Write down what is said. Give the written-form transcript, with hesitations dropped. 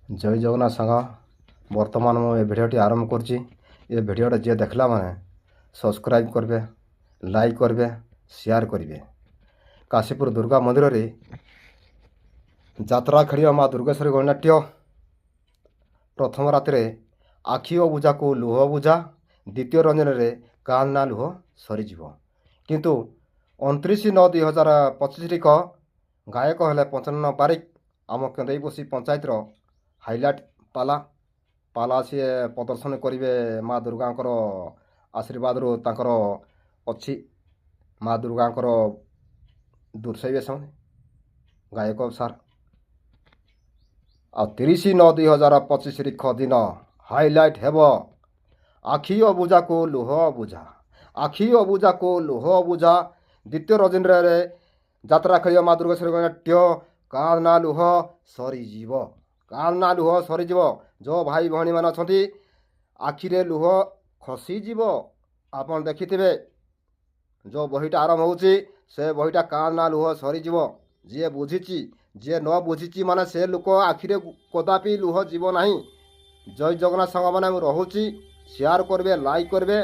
जय जगन्नाथ सांग बर्तमान मुझे भिडटी आरंभ कर भिडटा जी देखला माने सब्सक्राइब करेंगे, लाइक करेंगे, शेयर करेंगे। काशीपुर दुर्गा मंदिर रे जात्रा खेल माँ दुर्गेश्वरी गणनाट्य प्रथम राति आखि बुझा को लुह बुझा द्वितीय रंजन में कान्ना लुह सरीज किंतु 29/9/2025 तारीख गायक हेले पंचानन बारिक आम केन्दई बसी पंचायत हाइलाइट पाला पाला सी प्रदर्शन करेंगे। माँ दुर्गा आशीर्वाद तांकर अच्छी माँ दुर्गा दुर्सैबे से गायक सार आ 30/9/2025 तारीख दिन हाइलाइट हेब आखि अबुझा को लुह बुझा आखि अबुझा को लुह बुझा द्वितीय रजन जात्रा खेल माँ दुर्गेश्वरी गणनाट्य कान्ना लुह सरीज कान्ना लुह सरीज जो भाई भौणी मान अच्छा आखिरे लुह खसीज आप देखिथे जो बहीटा आरंभ हो से बहीटा कान्ना लुह सरीज जी बुझी जी न बुझी माने से लोक आखिरे कदापि लुह जीव ना। जय जगन्नाथ सांग मैंने रोचे शेयर करेंगे, लाइक करेंगे।